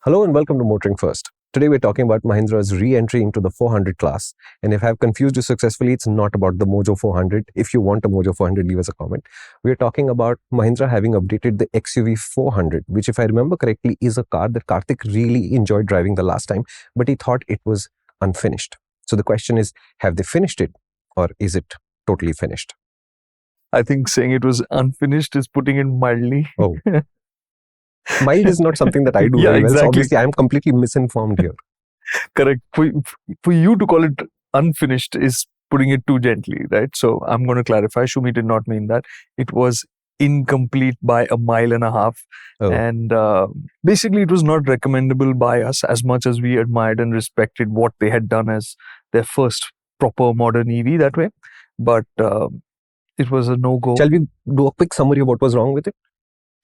Hello and welcome to MotorInc First. Today we're talking about Mahindra's re-entry into the 400 class. And if I've confused you successfully, it's not about the Mojo 400. If you want a Mojo 400, leave us a comment. We're talking about Mahindra having updated the XUV400, which if I remember correctly is a car that Kartik really enjoyed driving the last time, but he thought it was unfinished. So the question is, have they finished it or is it totally finished? I think saying it was unfinished is putting it mildly. Oh. Mild is not something that I do Yeah, very well. So exactly. obviously, I'm completely misinformed here. Correct. For you to call it unfinished is putting it too gently, right? So I'm going to clarify. Shumi did not mean that. It was incomplete by a mile and a half. Oh. And basically, it was not recommendable by us as much as we admired and respected what they had done as their first proper modern EV that way. But it was a no-go. Shall we do a quick summary of what was wrong with it?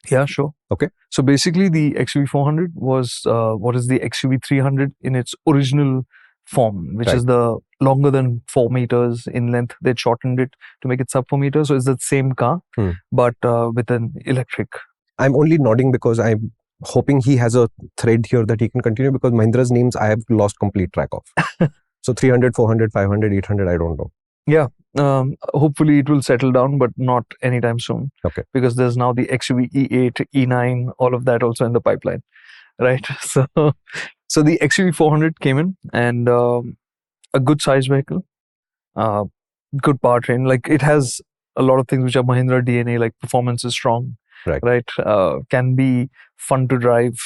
Yeah, sure. Okay. So basically, the XUV400 was what is the XUV300 in its original form, which is the longer than 4 meters in length. They shortened it to make it sub 4 meters. So it's the same car, but with an electric. I'm only nodding because I'm hoping he has a thread here that he can continue, because Mahindra's names I have lost complete track of. So 300, 400, 500, 800, I don't know. Yeah. Hopefully it will settle down, but not anytime soon. Okay. Because there's now the XUV E8, E9, all of that also in the pipeline, right? So the XUV400 came in, and a good size vehicle, good powertrain. Like, it has a lot of things which are Mahindra DNA, like performance is strong, right? Can be fun to drive.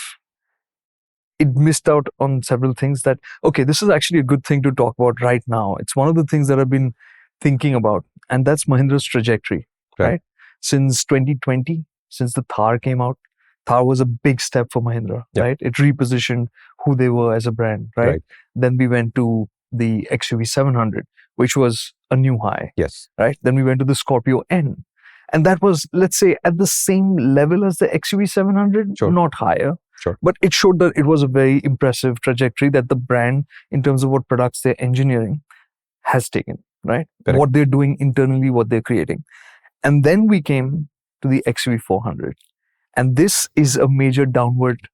It missed out on several things that, okay, this is actually a good thing to talk about right now. It's one of the things that I've been thinking about, and that's Mahindra's trajectory, right? Since 2020, since the Thar came out, Thar was a big step for Mahindra, right? It repositioned who they were as a brand, right? Then we went to the XUV700, which was a new high, right? Then we went to the Scorpio N, and that was, let's say, at the same level as the XUV700, not higher. But it showed that it was a very impressive trajectory that the brand, in terms of what products they're engineering, has taken, right? What they're doing internally, what they're creating. And then we came to the XUV400. And this is a major downward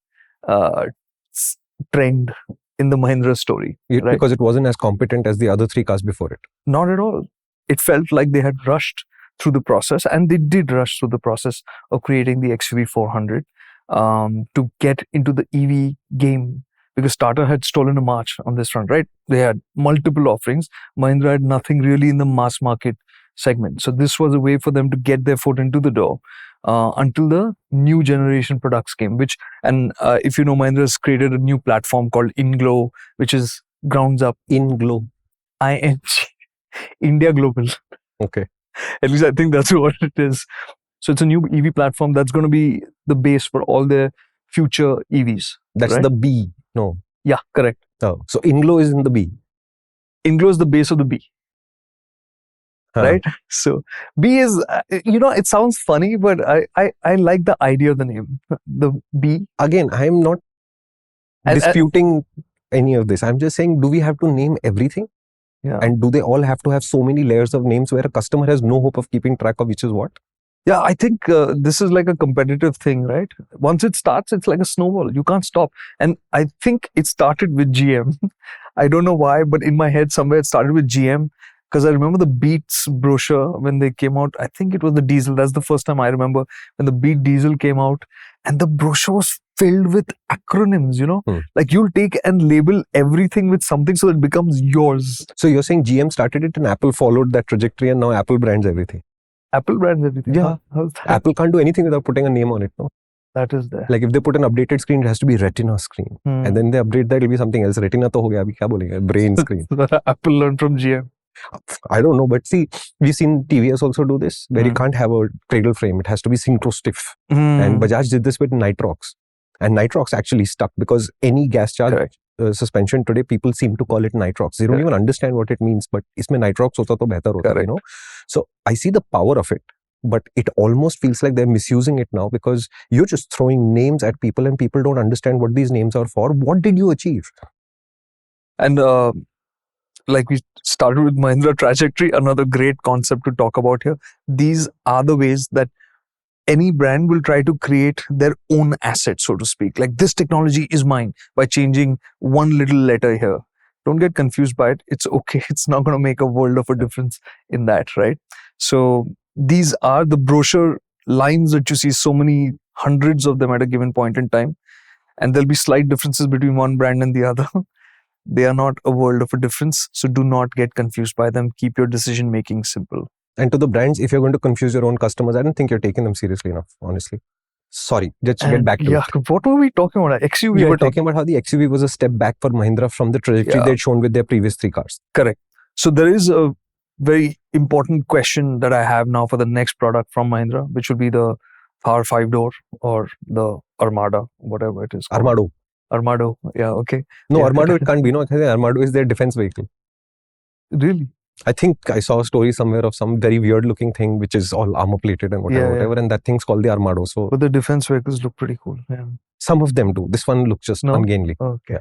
trend in the Mahindra story. Right? Because it wasn't as competent as the other three cars before it. Not at all. It felt like they had rushed through the process, and they did rush through the process of creating the XUV400. To get into the EV game, because Tata had stolen a march on this front, right? They had multiple offerings. Mahindra had nothing really in the mass market segment. So this was a way for them to get their foot into the door until the new generation products came, if you know, Mahindra has created a new platform called InGlow, which is grounds up. InGlow. ING. India Global. Okay. At least I think that's what it is. So it's a new EV platform that's going to be the base for all their future EVs. That's the B. No. Yeah, correct. Oh, so InGlow is in the B. InGlow is the base of the B. Right? So B is, it sounds funny, but I like the idea of the name. The B. Again, I'm not disputing any of this. I'm just saying, do we have to name everything? Yeah. And do they all have to have so many layers of names where a customer has no hope of keeping track of which is what? Yeah, I think this is like a competitive thing, right? Once it starts, it's like a snowball. You can't stop. And I think it started with GM. I don't know why, but in my head somewhere it started with GM. Because I remember the Beats brochure when they came out. I think it was the diesel. That's the first time I remember when the Beat diesel came out. And the brochure was filled with acronyms, Like, you'll take and label everything with something so it becomes yours. So you're saying GM started it and Apple followed that trajectory, and now Apple brands everything? Apple brands everything. Yeah. Apple can't do anything without putting a name on it, no? That is there. Like, if they put an updated screen, it has to be Retina screen. And then they update that, it'll be something else. Retina to ho gaya, abhi kya bolenge? Brain screen. Apple learned from GM. I don't know, but see, we've seen TVS also do this, where you can't have a cradle frame. It has to be synchro stiff. And Bajaj did this with Nitrox. And Nitrox actually stuck, because any gas charge suspension today, people seem to call it Nitrox. They don't even understand what it means, but isme Nitrox hota to behtar hota, So I see the power of it, but it almost feels like they're misusing it now, because you're just throwing names at people and people don't understand what these names are for. What did you achieve? And like we started with Mahindra trajectory, another great concept to talk about here. These are the ways that any brand will try to create their own asset, so to speak. Like, this technology is mine by changing one little letter here. Don't get confused by it. It's okay. It's not going to make a world of a difference in that, right? So these are the brochure lines that you see, so many hundreds of them at a given point in time. And there'll be slight differences between one brand and the other. They are not a world of a difference. So do not get confused by them. Keep your decision making simple. And to the brands, if you're going to confuse your own customers, I don't think you're taking them seriously enough, honestly. Sorry, let's get back to it. What were we talking about? XUV. We were talking about how the XUV was a step back for Mahindra from the trajectory they'd shown with their previous 3 cars. Correct. So there is a very important question that I have now for the next product from Mahindra, which will be the Thar 5-door or the Armada, whatever it is called. Armado. Yeah, okay. No, Armado it can't be. No, I think Armado is their defense vehicle. Really? I think I saw a story somewhere of some very weird looking thing which is all armor plated and whatever, and that thing's called the Armado. So, but the defense vehicles look pretty cool. Yeah. Some of them do. This one looks just ungainly. Okay.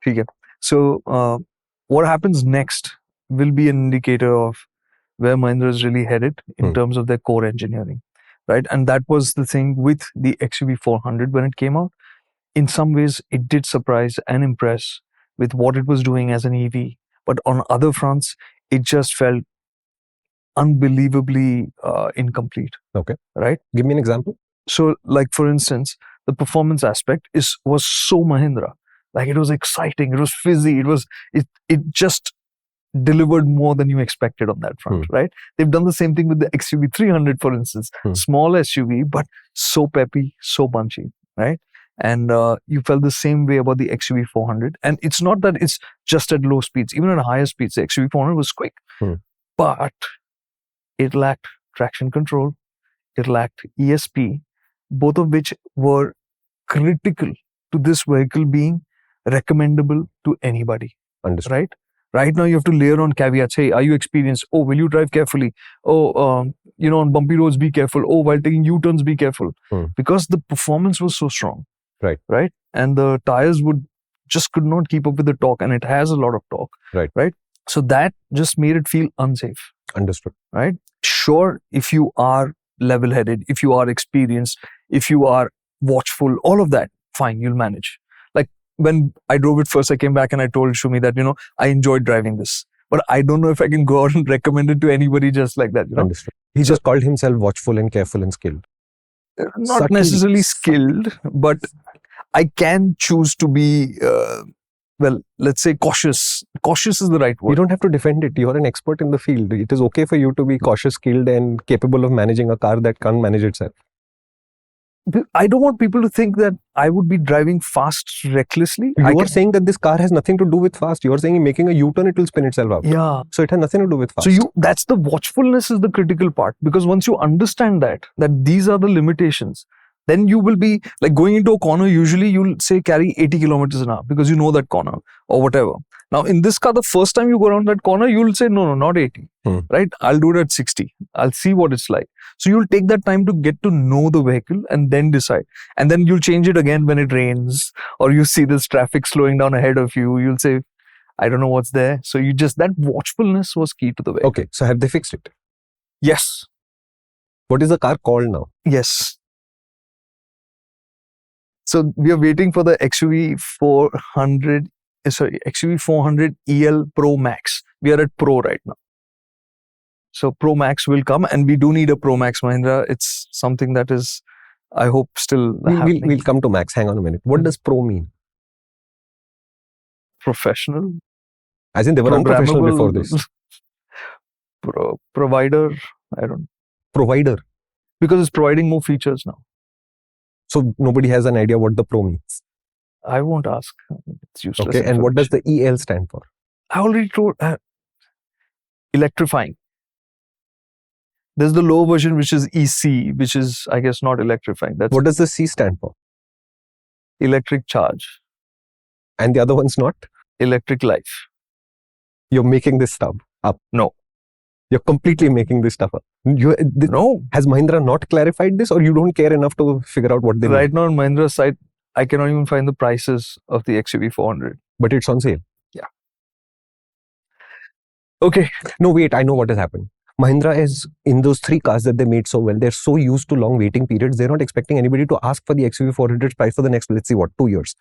Yeah. So what happens next will be an indicator of where Mahindra is really headed in terms of their core engineering, right? And that was the thing with the XUV400 when it came out. In some ways, it did surprise and impress with what it was doing as an EV. But on other fronts, it just felt unbelievably incomplete. Okay. Right? Give me an example. So, like, for instance, the performance aspect was so Mahindra. Like, it was exciting, it was fizzy, it just delivered more than you expected on that front, right? They've done the same thing with the XUV300, for instance. Small SUV, but so peppy, so punchy, right? And you felt the same way about the XUV400. And it's not that it's just at low speeds. Even at higher speeds, the XUV400 was quick. But it lacked traction control. It lacked ESP, both of which were critical to this vehicle being recommendable to anybody. Understood. Right now, you have to layer on caveats. Hey, are you experienced? Oh, will you drive carefully? Oh, on bumpy roads, be careful. Oh, while taking U-turns, be careful. Because the performance was so strong. Right. And the tires could not keep up with the torque, and it has a lot of torque. Right. So that just made it feel unsafe. Understood. Right. Sure, if you are level-headed, if you are experienced, if you are watchful, all of that, fine, you'll manage. Like, when I drove it first, I came back and I told Shumi that, I enjoyed driving this. But I don't know if I can go out and recommend it to anybody just like that. Understood. He just called himself watchful and careful and skilled. Not necessarily skilled, but I can choose to be, let's say cautious. Cautious is the right word. You don't have to defend it. You're an expert in the field. It is okay for you to be cautious, skilled, and capable of managing a car that can't manage itself. I don't want people to think that I would be driving fast recklessly. You are saying that this car has nothing to do with fast. You are saying making a U-turn, it will spin itself out. Yeah. So it has nothing to do with fast. So that's the watchfulness is the critical part. Because once you understand that these are the limitations, then you will be like going into a corner. Usually you'll say carry 80 kilometers an hour because you know that corner or whatever. Now in this car, the first time you go around that corner, you'll say, no, not 80, right? I'll do it at 60. I'll see what it's like. So you'll take that time to get to know the vehicle and then decide. And then you'll change it again when it rains or you see this traffic slowing down ahead of you. You'll say, I don't know what's there. So that watchfulness was key to the vehicle. Okay. So have they fixed it? Yes. What is the car called now? Yes. So we are waiting for the XUV400 EL Pro Max. We are at Pro right now. So Pro Max will come, and we do need a Pro Max, Mahindra. It's something that is, I hope, still happening. We'll come to Max. Hang on a minute. What does Pro mean? Professional. As in they were unprofessional before this. Provider. I don't know. Provider. Because it's providing more features now. So nobody has an idea what the Pro means. I won't ask. It's useless. Okay, and what does the EL stand for? I already told. Electrifying. There's the low version, which is EC, which is, I guess, not electrifying. What does the C stand for? Electric charge. And the other one's not? Electric life. You're making this stuff up. No. You're completely making this stuff up. No. Has Mahindra not clarified this, or you don't care enough to figure out what they Right now on Mahindra's site, I cannot even find the prices of the XUV400. But it's on sale. Yeah. Okay. No, wait, I know what has happened. Mahindra is, in those 3 cars that they made so well, they're so used to long waiting periods, they're not expecting anybody to ask for the XUV400 price for the next, let's see, 2 years.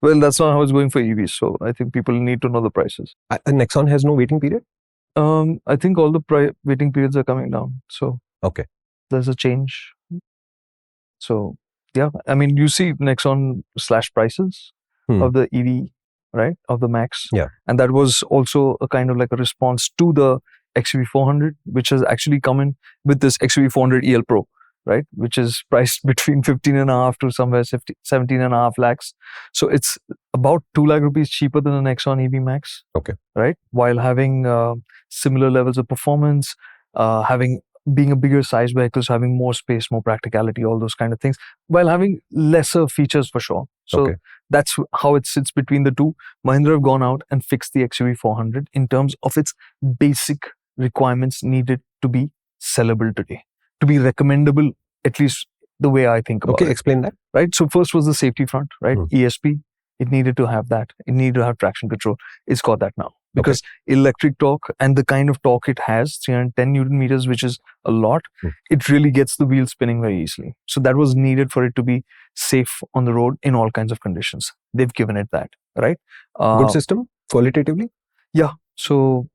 Well, that's not how it's going for EVs. So I think people need to know the prices. Nexon has no waiting period? I think all the waiting periods are coming down. So okay, there's a change. So yeah, I mean, you see Nexon slash prices of the EV, right, of the Max. Yeah. And that was also a kind of like a response to the XUV400, which has actually come in with this XUV400 EL Pro, right, which is priced between 15.5 to somewhere 17.5 lakhs. So it's about 2 lakh rupees cheaper than the Nexon EV Max. Okay. Right, while having similar levels of performance, being a bigger size vehicle, so having more space, more practicality, all those kind of things, while having lesser features for sure. So that's how it sits between the two. Mahindra have gone out and fixed the XUV400 in terms of its basic requirements needed to be sellable today, to be recommendable, at least the way I think about it. Okay, explain that. Right, so first was the safety front, right? ESP, it needed to have that. It needed to have traction control. It's got that now. Because electric torque and the kind of torque it has, 310 Newton meters, which is a lot, it really gets the wheel spinning very easily. So that was needed for it to be safe on the road in all kinds of conditions. They've given it that, right? Good system, qualitatively? Yeah. So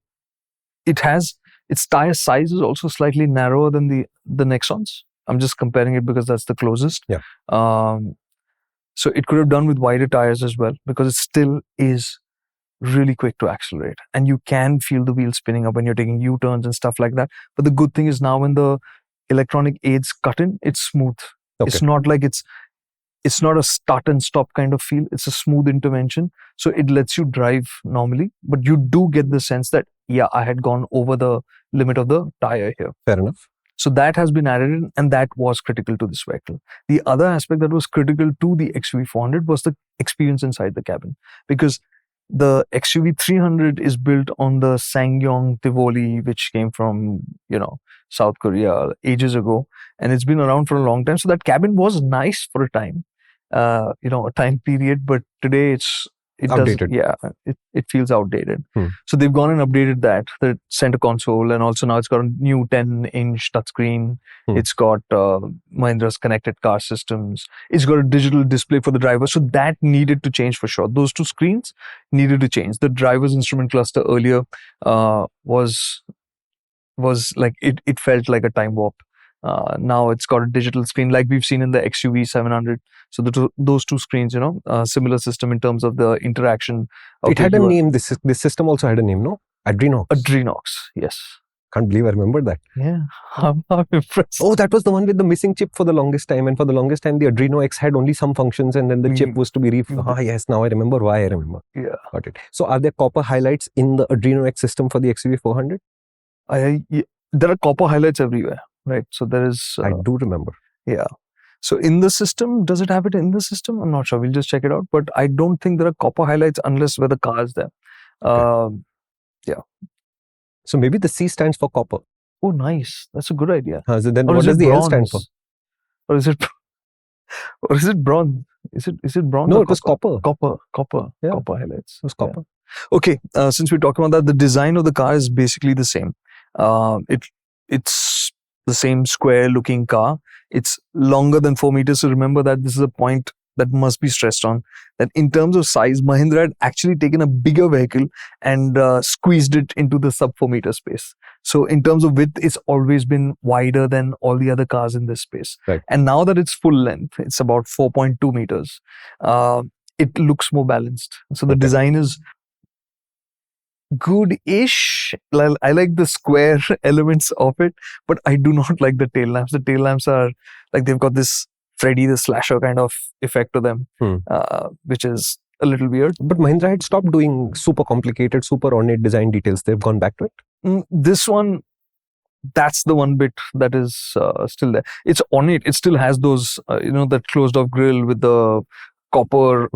it has, its tire size is also slightly narrower than the Nexons. I'm just comparing it because that's the closest. Yeah. So it could have done with wider tires as well, because it still is really quick to accelerate, and you can feel the wheel spinning up when you're taking U-turns and stuff like that. But the good thing is now when the electronic aids cut in, it's smooth. It's not like it's not a start and stop kind of feel. It's a smooth intervention. So it lets you drive normally, but you do get the sense that, yeah, I had gone over the limit of the tire here. Fair enough. So that has been added in, and that was critical to this vehicle. The other aspect that was critical to the XUV400 was the experience inside the cabin, because the XUV300 is built on the SsangYong Tivoli, which came from, South Korea ages ago, and it's been around for a long time. So that cabin was nice for a time, a time period, but today it outdated. It feels outdated. So they've gone and updated the center console, and also now it's got a new 10-inch touchscreen. It's got Mahindra's connected car systems. It's got a digital display for the driver. So that needed to change for sure. Those two screens needed to change. The driver's instrument cluster earlier was like, it felt like a time warp. Now it's got a digital screen like we've seen in the XUV700. So those two screens, similar system in terms of the interaction. It had a name. This system also had a name, no? Adrenox, yes. Can't believe I remember that. Yeah, I'm impressed. Oh, that was the one with the missing chip for the longest time. And for the longest time, the Adreno X had only some functions, and then the chip was to be yes, now I remember why I remember. Yeah. Got it. So are there copper highlights in the Adreno X system for the XUV400? There are copper highlights everywhere. Right, so there is. I do remember. Yeah. So in the system, does it have it in the system? I'm not sure. We'll just check it out. But I don't think there are copper highlights unless where the car is there. Yeah. So maybe the C stands for copper. Oh, nice. That's a good idea. So then what does the L stand for? Or is it? Or is it bronze? Is it bronze? No, it was copper. Copper. Yeah. Copper highlights. It was copper. Yeah. Okay. Since we're talking about that, the design of the car is basically the same. It's the same square looking car. It's longer than 4 meters. So remember that this is a point that must be stressed on, that in terms of size, Mahindra had actually taken a bigger vehicle and squeezed it into the sub 4 meter space. So in terms of width, it's always been wider than all the other cars in this space. Right. And now that it's full length, it's about 4.2 meters. It looks more balanced. So the design is good-ish. I like the square elements of it, but I do not like the tail lamps. The tail lamps are like, they've got this Freddy the Slasher kind of effect to them, which is a little weird. But Mahindra had stopped doing super complicated, super ornate design details. They've gone back to it. This one, that's the one bit that is still there. It's ornate. It still has those, that closed off grille with the copper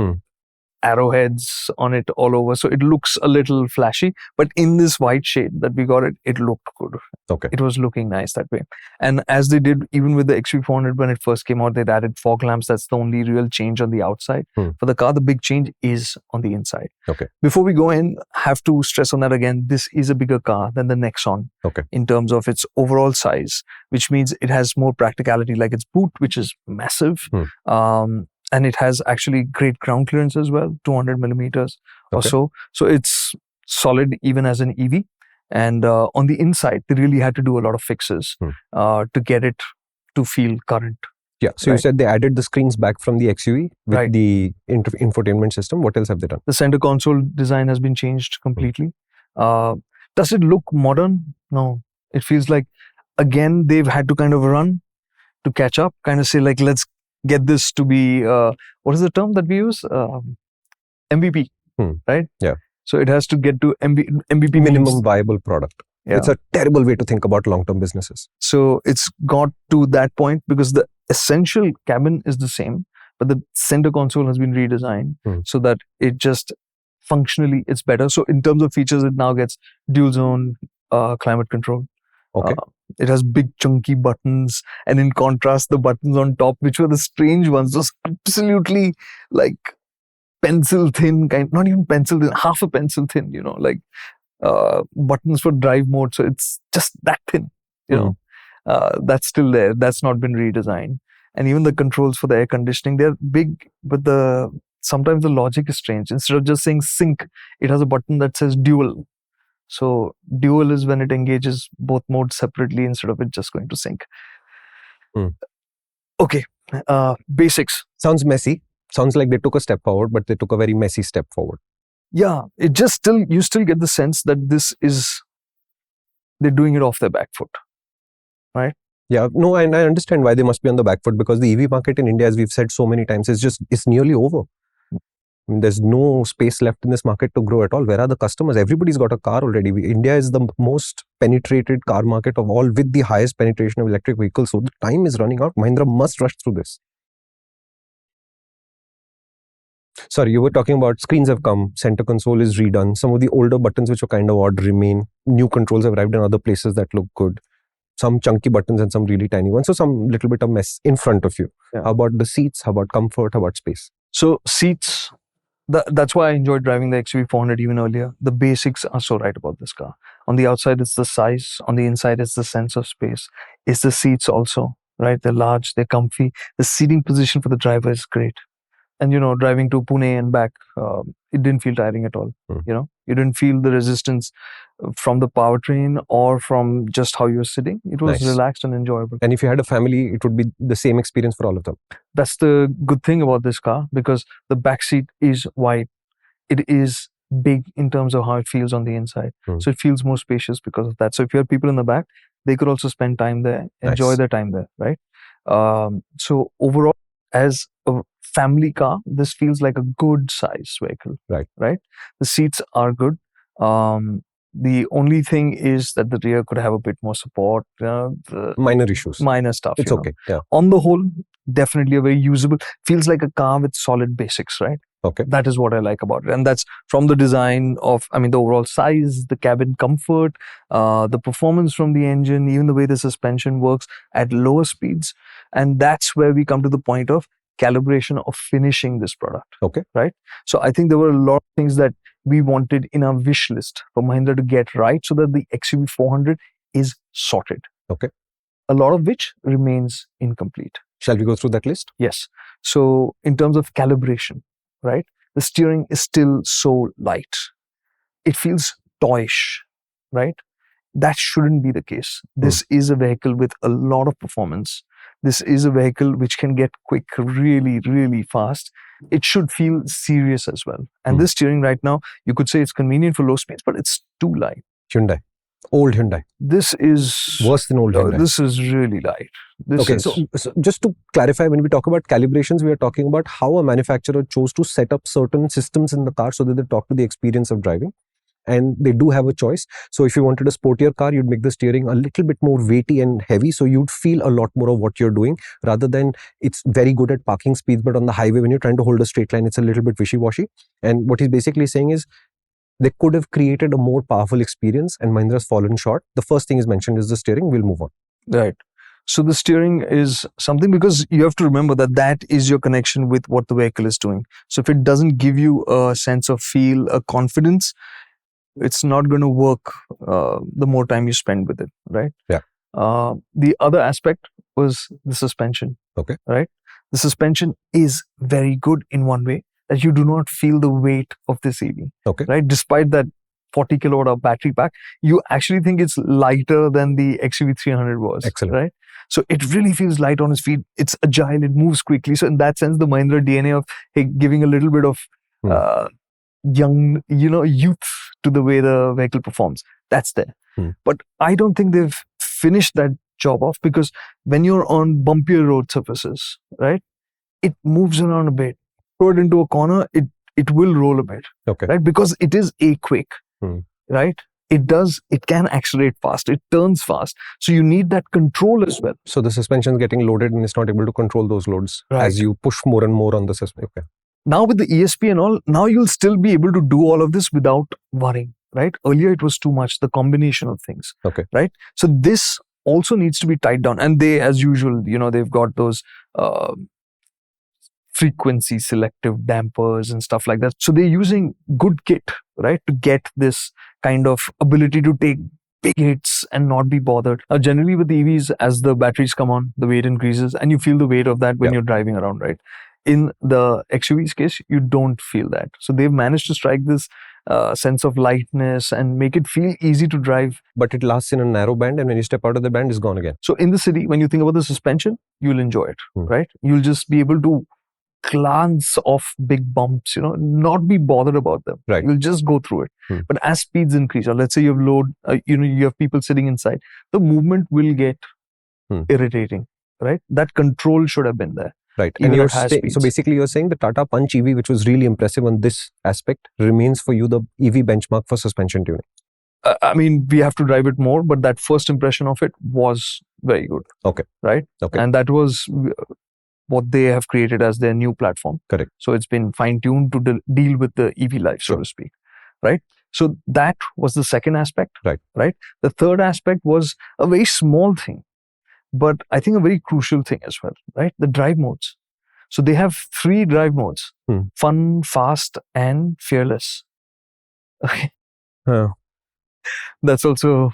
arrowheads on it all over. So it looks a little flashy, but in this white shade that we got it looked good. Okay. It was looking nice that way. And as they did, even with the XUV400, when it first came out, they'd added fog lamps. That's the only real change on the outside. For the car, the big change is on the inside. Okay. Before we go in, have to stress on that again. This is a bigger car than the Nexon. Okay. In terms of its overall size, which means it has more practicality, like its boot, which is massive. And it has actually great ground clearance as well, 200 millimeters or so. So it's solid even as an EV. And on the inside, they really had to do a lot of fixes to get it to feel current. Yeah. So you said they added the screens back from the XUV with the infotainment system. What else have they done? The center console design has been changed completely. Does it look modern? No. It feels like, again, they've had to kind of run to catch up, kind of say like, let's get this to be, what is the term that we use? MVP, right? Yeah. So it has to get to MVP. Minimum viable product. Yeah. It's a terrible way to think about long-term businesses. So it's got to that point because the essential cabin is the same, but the center console has been redesigned so that it just functionally it's better. So in terms of features, it now gets dual zone climate control. Okay. It has big chunky buttons, and in contrast, the buttons on top, which were the strange ones, was absolutely like pencil thin, not even pencil thin, half a pencil thin, like buttons for drive mode. So it's just that thin, that's still there. That's not been redesigned. And even the controls for the air conditioning, they're big, but sometimes the logic is strange. Instead of just saying sync, it has a button that says dual. So dual is when it engages both modes separately instead of it just going to sync. Okay, basics. Sounds messy. Sounds like they took a step forward, but they took a very messy step forward. Yeah, it just you still get the sense that they're doing it off their back foot, right? Yeah, no, and I understand why they must be on the back foot, because the EV market in India, as we've said so many times, it's nearly over. I mean, there's no space left in this market to grow at all. Where are the customers? Everybody's got a car already. India is the most penetrated car market of all, with the highest penetration of electric vehicles. So the time is running out. Mahindra must rush through this. Sorry, you were talking about screens have come, center console is redone. Some of the older buttons which are kind of odd remain. New controls have arrived in other places that look good. Some chunky buttons and some really tiny ones. So some little bit of mess in front of you. Yeah. How about the seats? How about comfort? How about space? So seats, that's why I enjoyed driving the XUV400 even earlier. The basics are so right about this car. On the outside, it's the size. On the inside, it's the sense of space. It's the seats also, right? They're large, they're comfy. The seating position for the driver is great. And, driving to Pune and back, it didn't feel tiring at all. You didn't feel the resistance from the powertrain or from just how you're sitting. It was relaxed and enjoyable. And if you had a family, it would be the same experience for all of them. That's the good thing about this car, because the back seat is wide. It is big in terms of how it feels on the inside. So it feels more spacious because of that. So if you have people in the back, they could also spend time there, enjoy their time there, right? So overall, as a family car, this feels like a good size vehicle. Right. The seats are good. The only thing is that the rear could have a bit more support. Minor issues. Minor stuff. It's okay. Yeah. On the whole, definitely a very usable, feels like a car with solid basics, right? Okay. That is what I like about it. And that's from the design of, the overall size, the cabin comfort, the performance from the engine, even the way the suspension works at lower speeds. And that's where we come to the point of calibration of finishing this product. Okay. Right? So I think there were a lot of things that we wanted in our wish list for Mahindra to get right so that the XUV400 is sorted. Okay. A lot of which remains incomplete. Shall we go through that list? Yes. So in terms of calibration, right? The steering is still so light. It feels toyish, right? That shouldn't be the case. This is a vehicle with a lot of performance. This is a vehicle which can get quick really, really fast. It should feel serious as well. And this steering right now, you could say it's convenient for low speeds, but it's too light. Hyundai. Old Hyundai. This is worse than old Hyundai. This is really light. So just to clarify, when we talk about calibrations, we are talking about how a manufacturer chose to set up certain systems in the car so that they talk to the experience of driving. and they do have a choice. So if you wanted a sportier car, you'd make the steering a little bit more weighty and heavy, so you'd feel a lot more of what you're doing, rather than it's very good at parking speeds, but on the highway when you're trying to hold a straight line, it's a little bit wishy-washy. And what he's basically saying is they could have created a more powerful experience, and Mahindra's fallen short. The first thing is mentioned is the steering. We'll move on. Right. So the steering is something, because you have to remember that is your connection with what the vehicle is doing. So if it doesn't give you a sense of feel, a confidence, it's not going to work the more time you spend with it, right? Yeah. The other aspect was the suspension. Okay. Right. The suspension is very good in one way, that you do not feel the weight of this EV. Okay. Right. Despite that 40 kilowatt hour battery pack, you actually think it's lighter than the XUV300 was. Excellent. Right. So it really feels light on its feet. It's agile. It moves quickly. So in that sense, the Mahindra DNA of giving a little bit of young, youth to the way the vehicle performs, that's there. But I don't think they've finished that job off, because when you're on bumpier road surfaces, right, it moves around a bit. Throw it into a corner, it will roll a bit. Okay. Right, because it is quick. Right. It can accelerate fast. It turns fast. So you need that control as well. So the suspension is getting loaded and it's not able to control those loads as you push more and more on the suspension. Okay. Now with the ESP and all, now you'll still be able to do all of this without worrying. Right. Earlier it was too much, the combination of things. Okay. Right. So this also needs to be tied down. And they, as usual, they've got those frequency selective dampers and stuff like that. So they're using good kit, right, to get this kind of ability to take big hits and not be bothered. Now, generally with the EVs, as the batteries come on, the weight increases, and you feel the weight of that when you're driving around, right? In the XUV's case, you don't feel that. So they've managed to strike this sense of lightness and make it feel easy to drive. But it lasts in a narrow band, and when you step out of the band, it's gone again. So in the city, when you think about the suspension, you'll enjoy it, right? You'll just be able to glance off big bumps, not be bothered about them. Right. You'll just go through it. But as speeds increase, or let's say you have you have people sitting inside, the movement will get irritating, right? That control should have been there. Right. And so basically you're saying the Tata Punch EV, which was really impressive on this aspect, remains for you the EV benchmark for suspension tuning. I mean, we have to drive it more, but that first impression of it was very good. Okay. Right? Okay. And that was what they have created as their new platform. Correct. So it's been fine-tuned to deal with the EV life, so to speak. Right? So that was the second aspect. Right. Right? The third aspect was a very small thing, but I think a very crucial thing as well. Right? The drive modes. So they have 3 drive modes: fun, fast, and fearless. Okay. That's also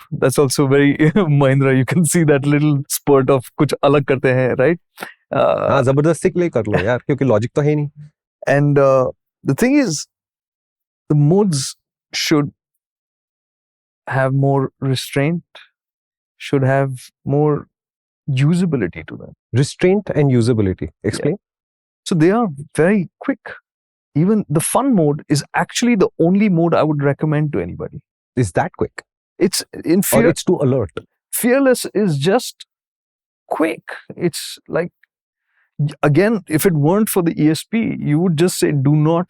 very Mahindra. You can see that little spurt of कुछ अलग करते हैं, right? जबरदस्ती के लिए कर लो यार, क्योंकि लॉजिक तो है नहीं. And the thing is, the modes should have more restraint, should have more usability to them. Restraint and usability. Explain. Yeah. So they are very quick. Even the fun mode is actually the only mode I would recommend to anybody. Is that quick? It's in or it's too alert. Fearless is just quick. It's like, again, if it weren't for the ESP, you would just say, do not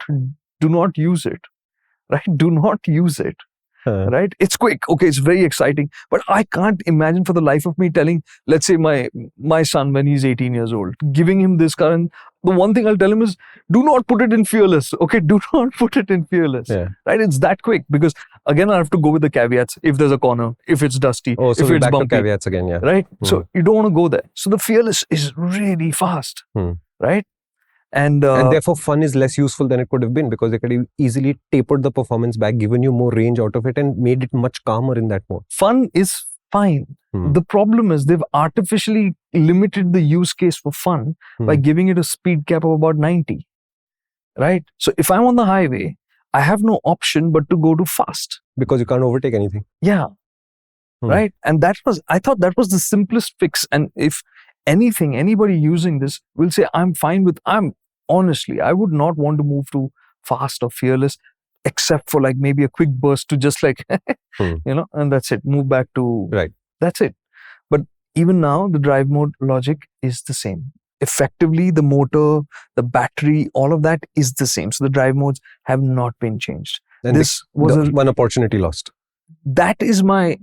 use it, right? Do not use it, right? It's quick. Okay, it's very exciting, but I can't imagine for the life of me telling, let's say my son, when he's 18 years old, giving him this car, and the one thing I'll tell him is, do not put it in fearless. Okay, do not put it in fearless. Yeah. Right? It's that quick, because again, I have to go with the caveats. If there's a corner, if it's dusty, so if it's back bumpy, to caveats again, yeah. Right? So you don't want to go there. So the fearless is really fast, right? And therefore fun is less useful than it could have been, because they could have easily tapered the performance back, given you more range out of it, and made it much calmer in that mode. Fun is fine. The problem is they've artificially limited the use case for fun by giving it a speed cap of about 90. Right? So if I'm on the highway, I have no option but to go to fast. Because you can't overtake anything. Yeah. Right? And I thought that was the simplest fix. And if anything, anybody using this will say, honestly, I would not want to move to fast or fearless, except for like maybe a quick burst to just like, and that's it. Move back to, right. That's it. But even now, the drive mode logic is the same. Effectively, the motor, the battery, all of that is the same. So the drive modes have not been changed. And this was one opportunity lost. That is I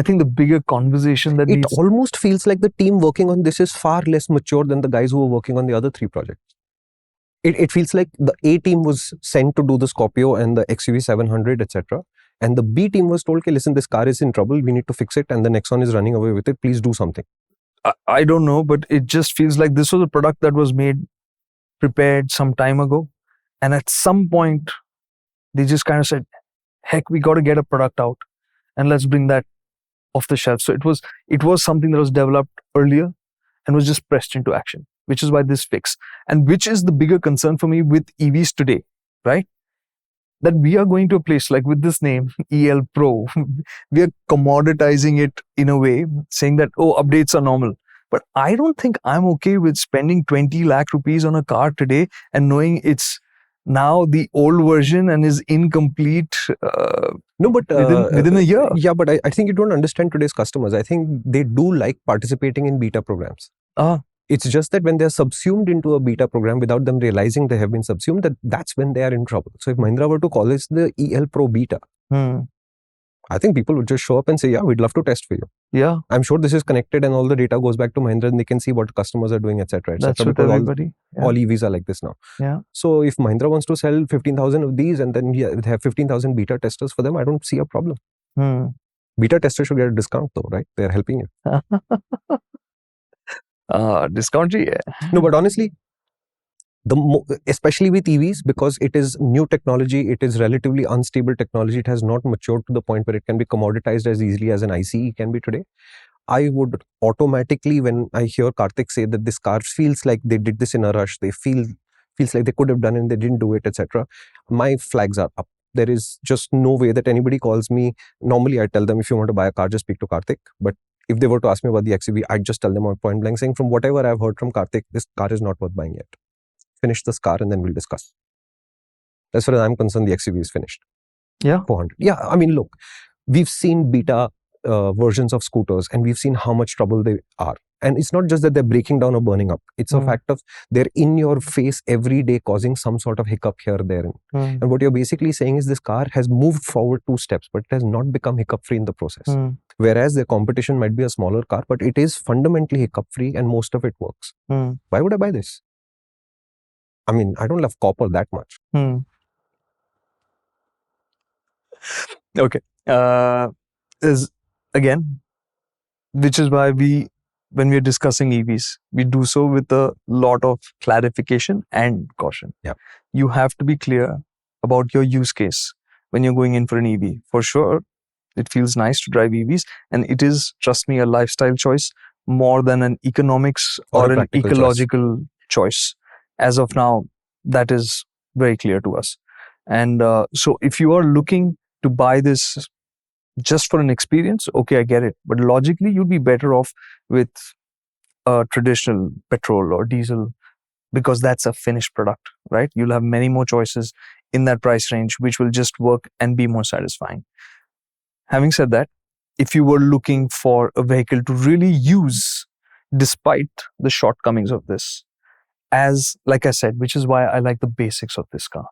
think the bigger conversation that it almost feels like the team working on this is far less mature than the guys who were working on the other 3 projects. It feels like the A team was sent to do the Scorpio and the XUV400, etc. And the B team was told, okay, listen, this car is in trouble. We need to fix it. And the Nexon is running away with it. Please do something. I don't know, but it just feels like this was a product that was prepared some time ago. And at some point, they just kind of said, heck, we got to get a product out and let's bring that off the shelf. So it was something that was developed earlier and was just pressed into action, which is why this fix. And which is the bigger concern for me with EVs today, right? That we are going to a place like with this name, EL Pro, we are commoditizing it in a way, saying that, oh, updates are normal. But I don't think I'm okay with spending 20 lakh rupees on a car today and knowing it's now the old version and is incomplete within a year. Yeah, but I think you don't understand today's customers. I think they do like participating in beta programs. It's just that when they're subsumed into a beta program without them realizing they have been subsumed, that's when they are in trouble. So if Mahindra were to call this the EL Pro beta, I think people would just show up and say, yeah, we'd love to test for you. Yeah. I'm sure this is connected and all the data goes back to Mahindra and they can see what customers are doing, etc. That's what everybody. All EVs are like this now. Yeah. So if Mahindra wants to sell 15,000 of these and then they have 15,000 beta testers for them, I don't see a problem. Beta testers should get a discount though, right? They're helping you. Discount, yeah. No, but honestly, especially with EVs, because it is new technology, it is relatively unstable technology, it has not matured to the point where it can be commoditized as easily as an ICE can be today. I would automatically, when I hear Kartik say that this car feels like they did this in a rush, feels like they could have done it and they didn't do it, etc. My flags are up. There is just no way that anybody calls me. Normally, I tell them, if you want to buy a car, just speak to Kartik. But if they were to ask me about the XUV, I'd just tell them on point blank saying, from whatever I've heard from Kartik, this car is not worth buying yet. Finish this car and then we'll discuss. As far as I'm concerned, the XUV is finished. Yeah. 400. Yeah, I mean, look, we've seen beta versions of scooters and we've seen how much trouble they are. And it's not just that they're breaking down or burning up. It's a fact of they're in your face every day causing some sort of hiccup here or there. And what you're basically saying is this car has moved forward 2 steps, but it has not become hiccup-free in the process. Whereas the competition might be a smaller car, but it is fundamentally hiccup-free and most of it works. Why would I buy this? I mean, I don't love copper that much. Okay. Which is why when we're discussing EVs, we do so with a lot of clarification and caution. Yeah. You have to be clear about your use case when you're going in for an EV. For sure, it feels nice to drive EVs, and it is, trust me, a lifestyle choice more than an economics or an ecological choice. As of now, that is very clear to us. And so if you are looking to buy this just for an experience, okay, I get it. But logically, you'd be better off with a traditional petrol or diesel, because that's a finished product, right? You'll have many more choices in that price range, which will just work and be more satisfying. Having said that, if you were looking for a vehicle to really use despite the shortcomings of this, as like I said, which is why I like the basics of this car,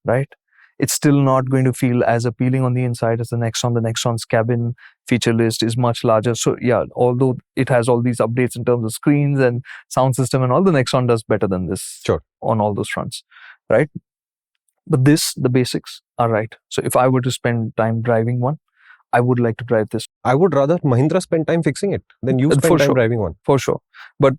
right? It's still not going to feel as appealing on the inside as the Nexon. The Nexon's cabin feature list is much larger. So yeah, although it has all these updates in terms of screens and sound system and all, the Nexon does better than this on all those fronts, right? But the basics are right. So if I were to spend time driving one, I would like to drive this. I would rather Mahindra spend time fixing it than you spend time driving one. For sure. But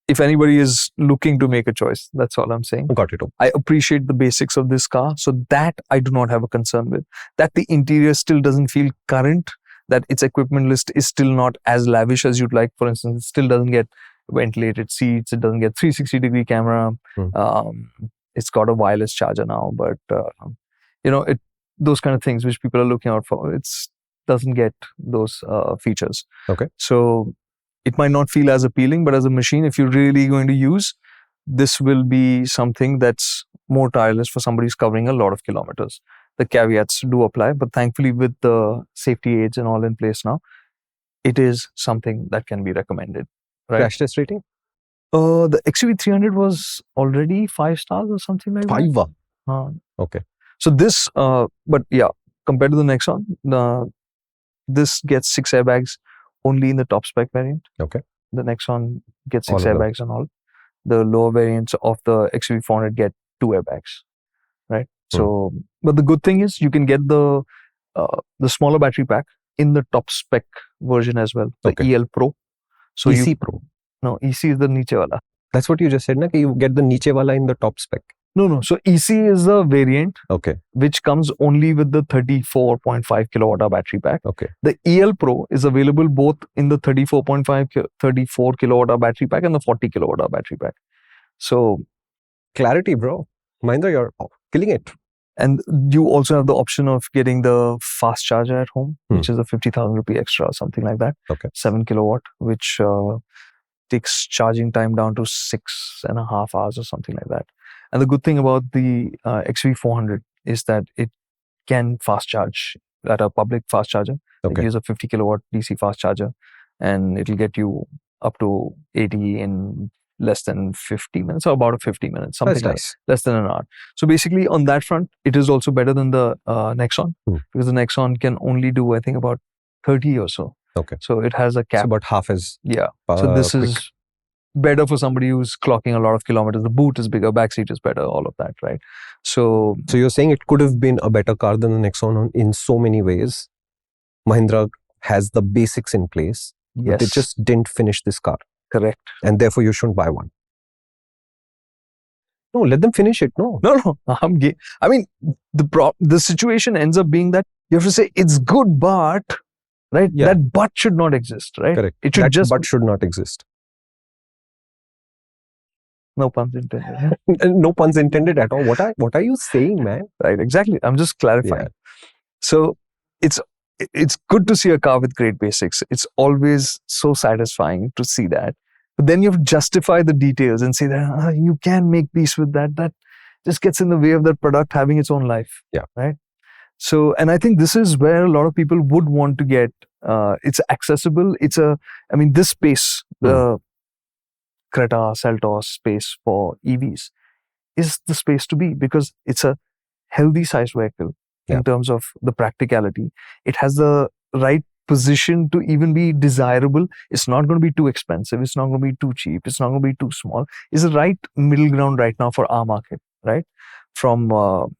if anybody is looking to make a choice, that's all I'm saying. Got it. I appreciate the basics of this car, so that I do not have a concern with. That the interior still doesn't feel current, that its equipment list is still not as lavish as you'd like. For instance, it still doesn't get ventilated seats, it doesn't get 360-degree camera. It's got a wireless charger now, but those kind of things which people are looking out for, it doesn't get those features. Okay. So it might not feel as appealing, but as a machine, if you're really going to use, this will be something that's more tireless for somebody who's covering a lot of kilometers. The caveats do apply, but thankfully with the safety aids and all in place now, it is something that can be recommended. Right? Crash test rating? The XUV400 was already 5 stars or something like 5? that. Okay. So this, but yeah, compared to the Nexon, this gets 6 airbags only in the top spec variant. Okay. The Nexon gets 6 airbags and all. The lower variants of the XUV400 get 2 airbags, right? So, but the good thing is you can get the smaller battery pack in the top spec version as well, the EL Pro. So EC Pro? No, EC is the niche wala. That's what you just said, na? You get the niche wala in the top spec. No. So EC is the variant which comes only with the 34.5 kilowatt hour battery pack. The EL Pro is available both in the 34 kilowatt hour battery pack and the 40 kilowatt hour battery pack. So clarity, bro. Mahindra, you're killing it. And you also have the option of getting the fast charger at home, which is a 50,000 rupee extra or something like that. 7 kilowatt, which takes charging time down to 6.5 hours or something like that. And the good thing about the XUV400 is that it can fast charge at a public fast charger. It uses a 50 kilowatt DC fast charger, and it'll get you up to 80 in less than 50 minutes, or about 50 minutes, something like less than an hour. So basically on that front, it is also better than the Nexon, because the Nexon can only do, I think, about 30 or so. So it has a cap. It's about half as so this is better for somebody who's clocking a lot of kilometers. The boot is bigger, back seat is better, all of that, right? So you're saying it could have been a better car than the Nexon in so many ways. Mahindra has the basics in place, but they just didn't finish this car. Correct. And therefore you shouldn't buy one. No, let them finish it. No. I'm gay. I mean, the situation ends up being that you have to say it's good, but that but should not exist, right? Correct. It should but should not exist. No puns intended. No puns intended at all. What are you saying, man? Right, exactly. I'm just clarifying. So it's good to see a car with great basics. It's always so satisfying to see that. But then you have to justify the details and say that you can make peace with that. That just gets in the way of that product having its own life. Right. So, and I think this is where a lot of people would want to get. It's accessible. This space, the Creta, Seltos space for EVs is the space to be, because it's a healthy sized vehicle in terms of the practicality. It has the right position to even be desirable. It's not going to be too expensive. It's not going to be too cheap. It's not going to be too small. It's the right middle ground right now for our market, right? From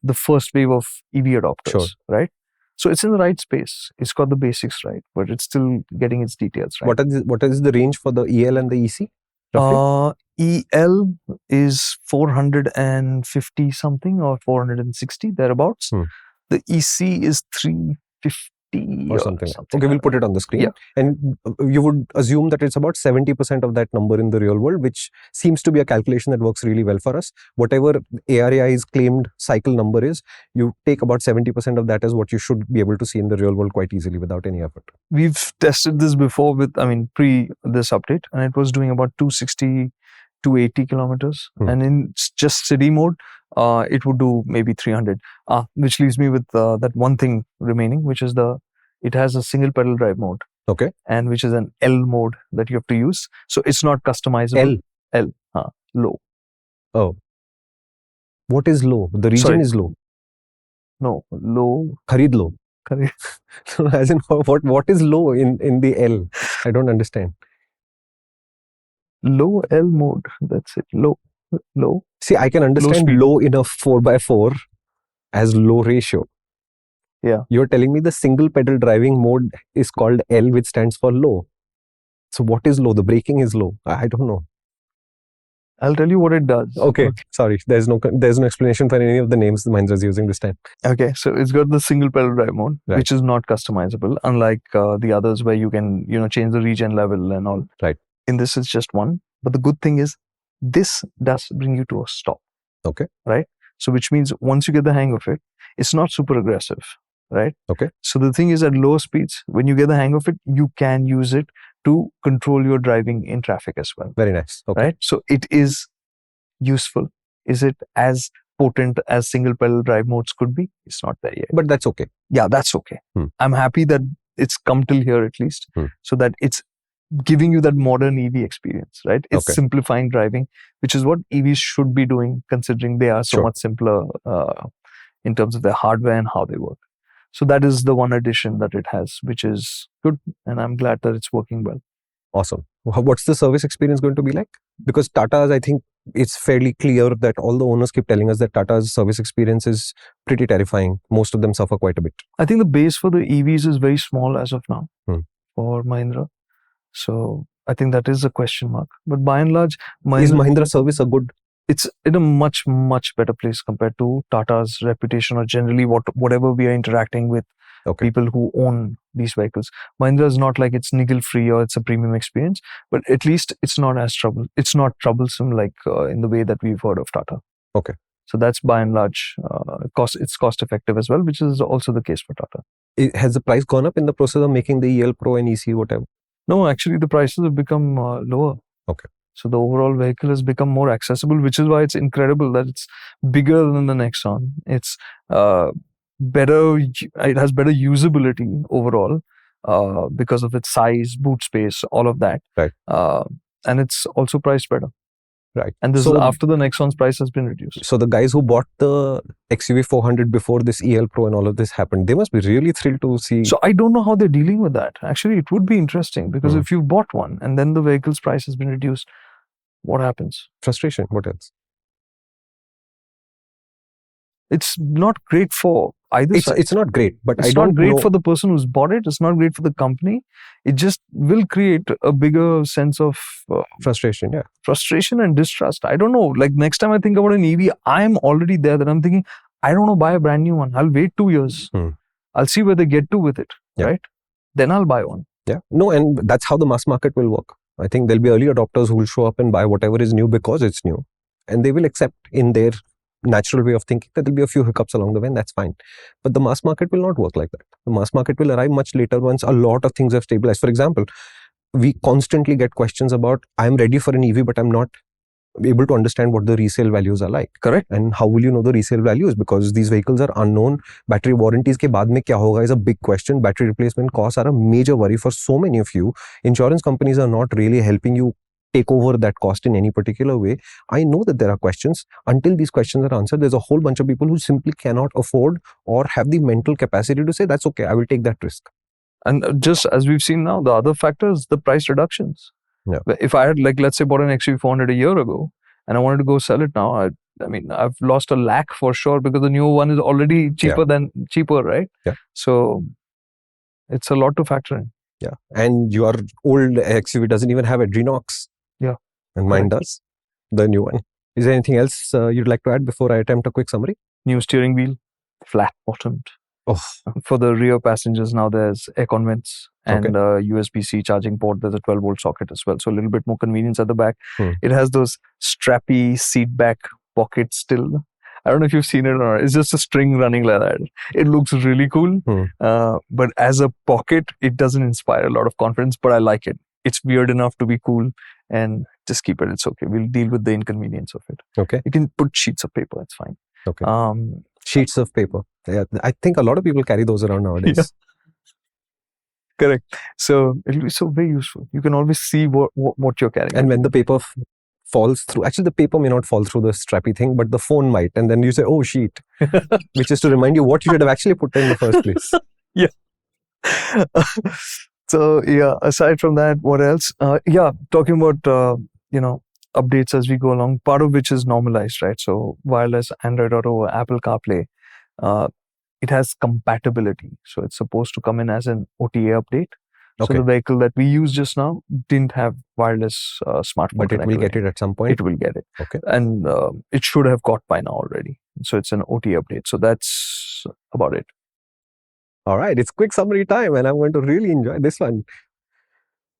the first wave of EV adopters, right? So it's in the right space. It's got the basics right, but it's still getting its details right. What is the range for the EL and the EC? EL is 450 something or 460 thereabouts. The EC is 350 or something. Okay, we'll put it on the screen. And you would assume that it's about 70% of that number in the real world, which seems to be a calculation that works really well for us. Whatever ARAI's claimed cycle number is, you take about 70% of that as what you should be able to see in the real world quite easily without any effort. We've tested this before with, pre this update, and it was doing about 260, 280 kilometers. And in just city mode, it would do maybe 300. Which leaves me with that one thing remaining, which is it has a single pedal drive mode. And which is an L mode that you have to use. So it's not customizable. L. Low. Oh. What is low? The region is low. No, low. Kharid low. As in, what is low in the L? I don't understand. Low L mode. That's it. Low. See, I can understand low in a 4x4 as low ratio. You're telling me the single pedal driving mode is called L, which stands for low. So what is low? The braking is low. I don't know. I'll tell you what it does. Okay. Sorry. There's no explanation for any of the names the Mahindra is using this time. Okay. So it's got the single pedal drive mode, which is not customizable, unlike the others where you can, change the regen level and all. Right. In this, it's just one. But the good thing is, this does bring you to a stop. Okay. Right. So which means once you get the hang of it, it's not super aggressive. Right. Okay. So the thing is, at lower speeds, when you get the hang of it, you can use it to control your driving in traffic as well. Very nice. Okay. Right. So it is useful. Is it as potent as single pedal drive modes could be? It's not there yet. But that's okay. Yeah, that's okay. I'm happy that it's come till here at least, so that it's giving you that modern EV experience, right? It's simplifying driving, which is what EVs should be doing, considering they are so much simpler in terms of their hardware and how they work. So that is the one addition that it has, which is good, and I'm glad that it's working well. Awesome. What's the service experience going to be like? Because Tata's, I think it's fairly clear that all the owners keep telling us that Tata's service experience is pretty terrifying. Most of them suffer quite a bit. I think the base for the EVs is very small as of now for Mahindra. So I think that is a question mark. But by and large, is Mahindra service a good? It's in a much, much better place compared to Tata's reputation, or generally whatever we are interacting with people who own these vehicles. Mahindra is not like it's niggle free or it's a premium experience, but at least it's not as troublesome like in the way that we've heard of Tata. Okay. So that's by and large it's cost effective as well, which is also the case for Tata. Has the price gone up in the process of making the EL Pro and EC whatever? No, actually the prices have become lower. Okay. So the overall vehicle has become more accessible, which is why it's incredible that it's bigger than the Nexon. It's better. It has better usability overall because of its size, boot space, all of that. Right. And it's also priced better. Right. And this is after the Nexon's price has been reduced. So the guys who bought the XUV400 before this EL Pro and all of this happened, they must be really thrilled to see. So I don't know how they're dealing with that. Actually, it would be interesting because if you bought one and then the vehicle's price has been reduced, what happens? Frustration. What else? It's not great for either side. It's not great, but it's not great for the person who's bought it. It's not great for the company. It just will create a bigger sense of frustration. Yeah, frustration and distrust. I don't know. Like next time I think about an EV, I'm already there that I'm thinking, I don't know, buy a brand new one. I'll wait 2 years. I'll see where they get to with it. Yeah. Right? Then I'll buy one. Yeah. No, and that's how the mass market will work. I think there'll be early adopters who will show up and buy whatever is new because it's new, and they will accept in their natural way of thinking that there'll be a few hiccups along the way, and that's fine. But the mass market will not work like that. The mass market will arrive much later once a lot of things have stabilized. For example, we constantly get questions about, I'm ready for an EV, but I'm not able to understand what the resale values are like. Correct. And how will you know the resale values? Because these vehicles are unknown. Battery warranties ke baad mein kya hoga is a big question. Battery replacement costs are a major worry for so many of you. Insurance companies are not really helping you take over that cost in any particular way. I know that there are questions. Until these questions are answered, there's a whole bunch of people who simply cannot afford or have the mental capacity to say, that's okay, I will take that risk. And just as we've seen now, the other factor is the price reductions. Yeah. If I had, like, let's say, bought an XUV400 a year ago and I wanted to go sell it now, I mean, I've lost $1 lakh for sure because the new one is already cheaper, right? Yeah. So it's a lot to factor in. Yeah. And your old XUV doesn't even have Adrenox. Yeah. And mine does, the new one. Is there anything else you'd like to add before I attempt a quick summary? New steering wheel, flat bottomed. Oh. For the rear passengers now, there's aircon vents and USB-C charging port. There's a 12-volt socket as well. So a little bit more convenience at the back. It has those strappy seat back pockets still. I don't know if you've seen it or not. It's just a string running like that. It looks really cool. But as a pocket, it doesn't inspire a lot of confidence, but I like it. It's weird enough to be cool, and just keep it. It's okay. We'll deal with the inconvenience of it. Okay. You can put sheets of paper. It's fine. Okay. Sheets of paper. Yeah, I think a lot of people carry those around nowadays. Yeah. Correct. So it'll be so very useful. You can always see what you're carrying. And when the paper falls through, actually the paper may not fall through the strappy thing, but the phone might. And then you say, oh, sheet, which is to remind you what you should have actually put in the first place. Yeah. So yeah, aside from that, what else? Talking about, updates as we go along, part of which is normalized, right? So wireless Android Auto, Apple CarPlay, it has compatibility. So it's supposed to come in as an OTA update. Okay. So the vehicle that we use just now didn't have wireless smartphone But it will get it at some point? It will get it. Okay. And it should have got by now already. So it's an OTA update. So that's about it. All right. It's quick summary time and I'm going to really enjoy this one.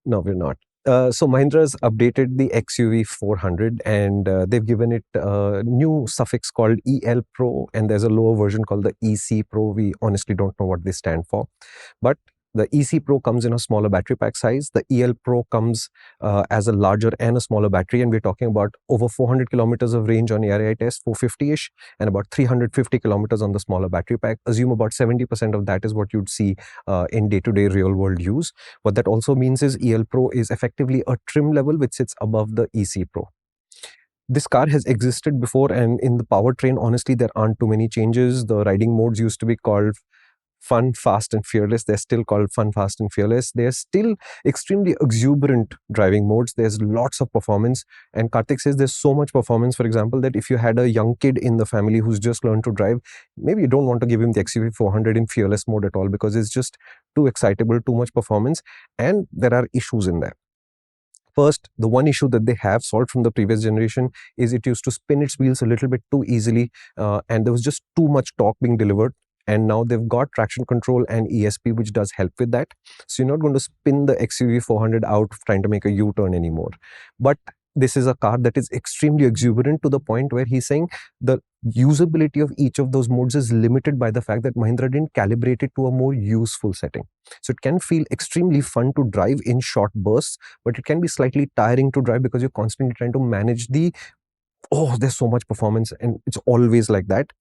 No, we're not. So Mahindra's updated the XUV400 and they've given it a new suffix called EL Pro, and there's a lower version called the EC Pro. We honestly don't know what they stand for. But the EC Pro comes in a smaller battery pack size. The EL Pro comes as a larger and a smaller battery, and we're talking about over 400 kilometers of range on ARAI test, 450-ish, and about 350 kilometers on the smaller battery pack. Assume about 70% of that is what you'd see in day-to-day real-world use. What that also means is EL Pro is effectively a trim level which sits above the EC Pro. this car has existed before, and in the powertrain, honestly, there aren't too many changes. The riding modes used to be called Fun, Fast, and Fearless. They're still called Fun, Fast, and Fearless. They're still extremely exuberant driving modes. There's lots of performance. And Kartik says there's so much performance, for example, that if you had a young kid in the family who's just learned to drive, maybe you don't want to give him the XUV400 in Fearless mode at all, because it's just too excitable, too much performance, and there are issues in there. First, the one issue that they have solved from the previous generation is it used to spin its wheels a little bit too easily, and there was just too much torque being delivered. And now they've got traction control and ESP, which does help with that. So you're not going to spin the XUV400 out trying to make a U-turn anymore. But this is a car that is extremely exuberant, to the point where he's saying the usability of each of those modes is limited by the fact that Mahindra didn't calibrate it to a more useful setting. So it can feel extremely fun to drive in short bursts, but it can be slightly tiring to drive because you're constantly trying to manage there's so much performance, and it's always like that.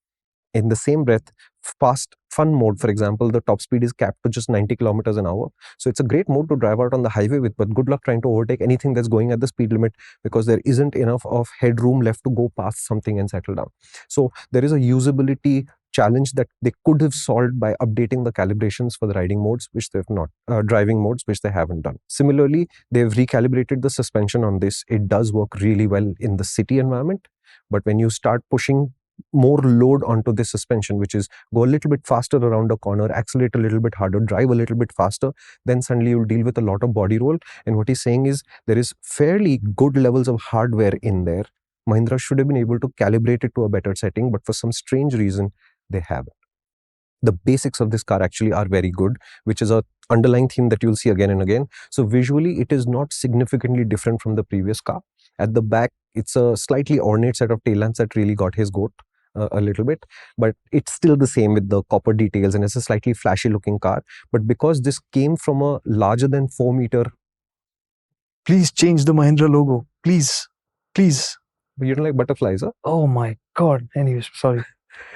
In the same breath, fast fun mode, for example, the top speed is capped to just 90 kilometers an hour. So it's a great mode to drive out on the highway with, but good luck trying to overtake anything that's going at the speed limit, because there isn't enough of headroom left to go past something and settle down. So there is a usability challenge that they could have solved by updating the calibrations for the riding modes, which they've not, driving modes, which they haven't done. Similarly, they've recalibrated the suspension on this. It does work really well in the city environment, but when you start pushing more load onto this suspension, which is go a little bit faster around a corner, accelerate a little bit harder, drive a little bit faster, then suddenly you'll deal with a lot of body roll. And what he's saying is there is fairly good levels of hardware in there. Mahindra should have been able to calibrate it to a better setting, but for some strange reason, they haven't. The basics of this car actually are very good, which is a underlying theme that you'll see again and again. So visually, it is not significantly different from the previous car. At the back, it's a slightly ornate set of tail lamps that really got his goat a little bit, but it's still the same with the copper details, and it's a slightly flashy looking car. But because this came from a larger than 4 meter... Please change the Mahindra logo. Please. But you don't like butterflies, huh? Oh my God. Anyways, sorry.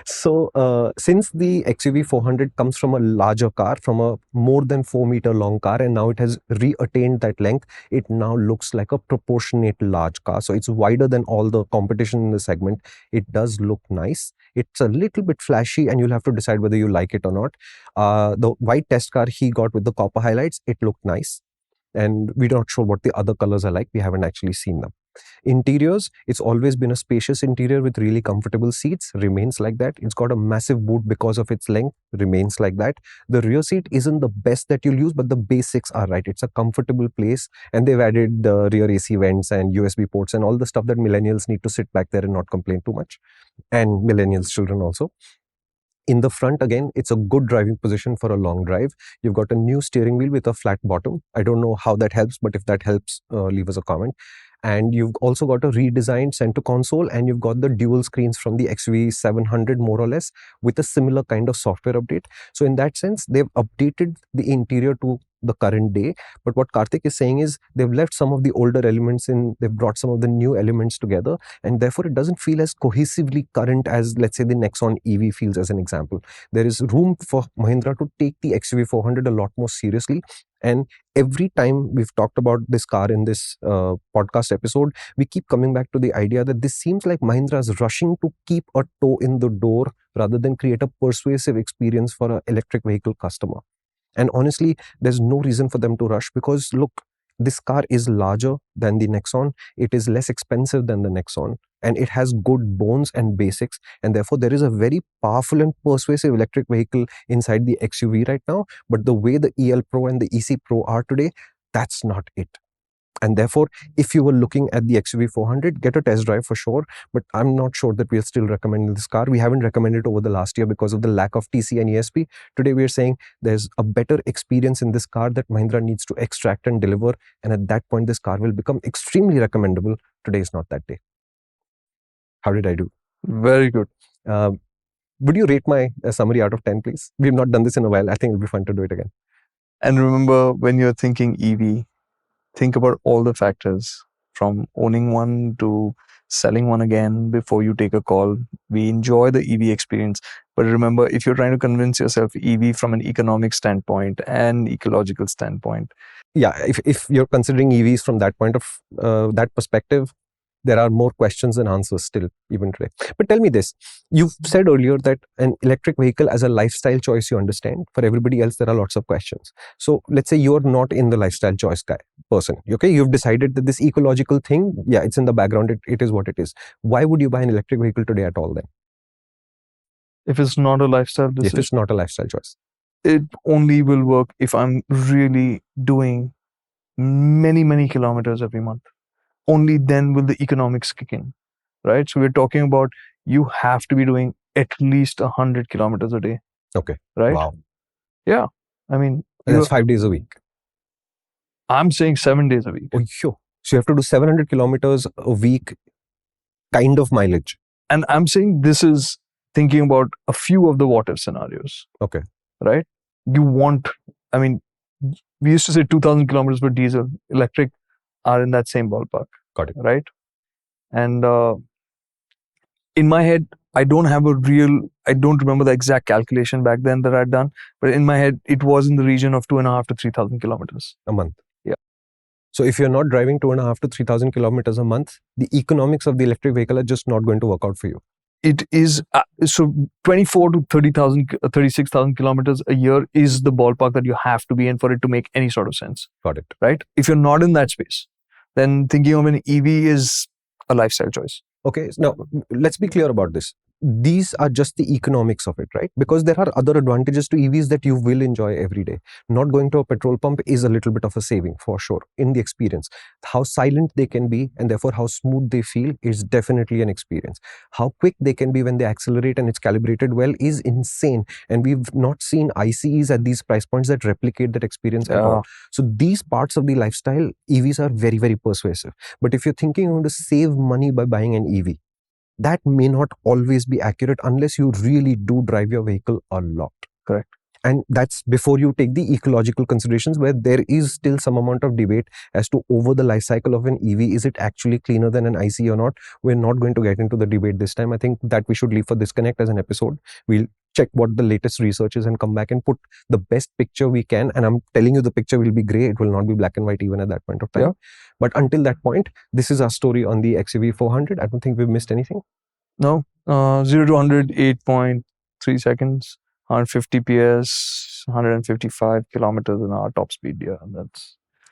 So since the XUV400 comes from a larger car, from a more than 4 meter long car, and now it has re-attained that length, it now looks like a proportionate large car. So it's wider than all the competition in the segment. It does look nice. It's a little bit flashy, and you'll have to decide whether you like it or not. The white test car he got with the copper highlights, it looked nice. And we're not sure what the other colors are like. We haven't actually seen them. Interiors, it's always been a spacious interior with really comfortable seats, remains like that. It's got a massive boot because of its length, remains like that. The rear seat isn't the best that you'll use, but the basics are right. It's a comfortable place, and they've added the rear AC vents and USB ports and all the stuff that millennials need to sit back there and not complain too much, and millennials' children also. In the front, again, it's a good driving position for a long drive. You've got a new steering wheel with a flat bottom. I don't know how that helps, but if that helps, leave us a comment. And you've also got a redesigned center console, and you've got the dual screens from the XUV700 more or less, with a similar kind of software update. So in that sense, they've updated the interior to the current day. But what Kartik is saying is they've left some of the older elements in, they've brought some of the new elements together, and therefore it doesn't feel as cohesively current as, let's say, the Nexon EV feels, as an example. There is room for Mahindra to take the XUV400 a lot more seriously. And every time we've talked about this car in this podcast episode, we keep coming back to the idea that this seems like Mahindra is rushing to keep a toe in the door rather than create a persuasive experience for an electric vehicle customer. And honestly, there's no reason for them to rush, because look, this car is larger than the Nexon, it is less expensive than the Nexon, and it has good bones and basics, and therefore there is a very powerful and persuasive electric vehicle inside the XUV right now. But the way the EL Pro and the EC Pro are today, that's not it. And therefore, if you were looking at the XUV400, get a test drive for sure. But I'm not sure that we're still recommending this car. We haven't recommended it over the last year because of the lack of TC and ESP. Today, we're saying there's a better experience in this car that Mahindra needs to extract and deliver. And at that point, this car will become extremely recommendable. Today is not that day. How did I do? Very good. Would you rate my summary out of 10, please? We've not done this in a while. I think it'll be fun to do it again. And remember, when you're thinking EV, think about all the factors, from owning one to selling one again before you take a call. We enjoy the EV experience, but remember, if you're trying to convince yourself EV from an economic standpoint and ecological standpoint. Yeah, if you're considering EVs from that point of that perspective, there are more questions than answers still, even today. But tell me this, you've said earlier that an electric vehicle as a lifestyle choice, you understand. For everybody else, there are lots of questions. So let's say you're not in the lifestyle choice person. Okay, you've decided that this ecological thing, yeah, it's in the background, it is what it is. Why would you buy an electric vehicle today at all then? If it's not a lifestyle decision. If it's not a lifestyle choice. It only will work if I'm really doing many kilometers every month. Only then will the economics kick in, right? So we're talking about you have to be doing at least 100 kilometers a day. Okay. Right? Wow. Yeah. I mean, that's 5 days a week. I'm saying 7 days a week. Oh, sure. So you have to do 700 kilometers a week kind of mileage. And I'm saying this is thinking about a few of the what if scenarios. Okay. Right? You want, I mean, we used to say 2,000 kilometers per diesel. Electric are in that same ballpark. Got it. Right? And in my head, I don't remember the exact calculation back then that I'd done, but in my head, it was in the region of 2,500 to 3,000 kilometers. A month. Yeah. So if you're not driving 2,500 to 3,000 kilometers a month, the economics of the electric vehicle are just not going to work out for you. It is, so 24 to 36,000 kilometers a year is the ballpark that you have to be in for it to make any sort of sense. Got it. Right? If you're not in that space, then thinking of an EV is a lifestyle choice. Okay, now let's be clear about this. These are just the economics of it, right? Because there are other advantages to EVs that you will enjoy every day. Not going to a petrol pump is a little bit of a saving for sure in the experience. How silent they can be and therefore how smooth they feel is definitely an experience. How quick they can be when they accelerate and it's calibrated well is insane. And we've not seen ICEs at these price points that replicate that experience at all. So these parts of the lifestyle, EVs are very, very persuasive. But if you're thinking you want to save money by buying an EV, that may not always be accurate unless you really do drive your vehicle a lot. Correct. And that's before you take the ecological considerations, where there is still some amount of debate as to over the life cycle of an EV, is it actually cleaner than an IC or not? We're not going to get into the debate this time. I think that we should leave for Disconnect as an episode. We'll check what the latest research is and come back and put the best picture we can. And I'm telling you, the picture will be grey. It will not be black and white even at that point of time. Yeah. But until that point, this is our story on the XUV400. I don't think we've missed anything. No. 0 to 100, 8.3 seconds. 150 PS, 155 kilometers an hour top speed. Yeah,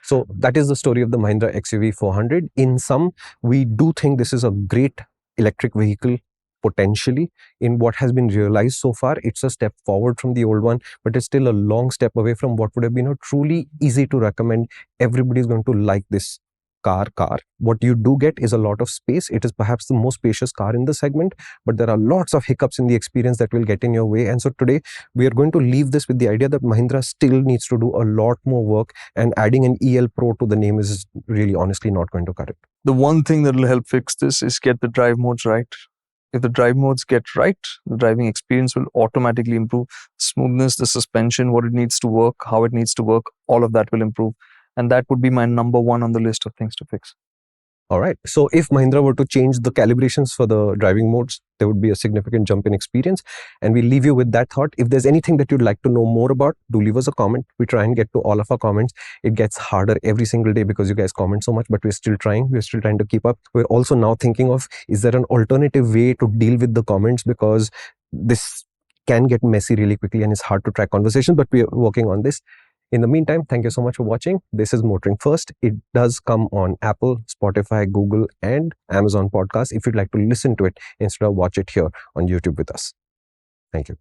so that is the story of the Mahindra XUV400. In sum, we do think this is a great electric vehicle potentially. In what has been realized so far, it's a step forward from the old one, but it's still a long step away from what would have been a truly easy to recommend. Everybody's going to like this car. What you do get is a lot of space. It is perhaps the most spacious car in the segment, but there are lots of hiccups in the experience that will get in your way. And so today we are going to leave this with the idea that Mahindra still needs to do a lot more work, and adding an EL Pro to the name is really honestly not going to cut it. The one thing that will help fix this is get the drive modes right. If the drive modes get right, the driving experience will automatically improve. Smoothness, the suspension, what it needs to work, how it needs to work, all of that will improve. And that would be my number one on the list of things to fix. All right. So if Mahindra were to change the calibrations for the driving modes, there would be a significant jump in experience. And we leave you with that thought. If there's anything that you'd like to know more about, do leave us a comment. We try and get to all of our comments. It gets harder every single day because you guys comment so much, but we're still trying. We're still trying to keep up. We're also now thinking of, is there an alternative way to deal with the comments? Because this can get messy really quickly and it's hard to track conversation, but we're working on this. In the meantime, thank you so much for watching. This is MotorInc First. It does come on Apple, Spotify, Google, and Amazon podcasts if you'd like to listen to it instead of watch it here on YouTube with us. Thank you.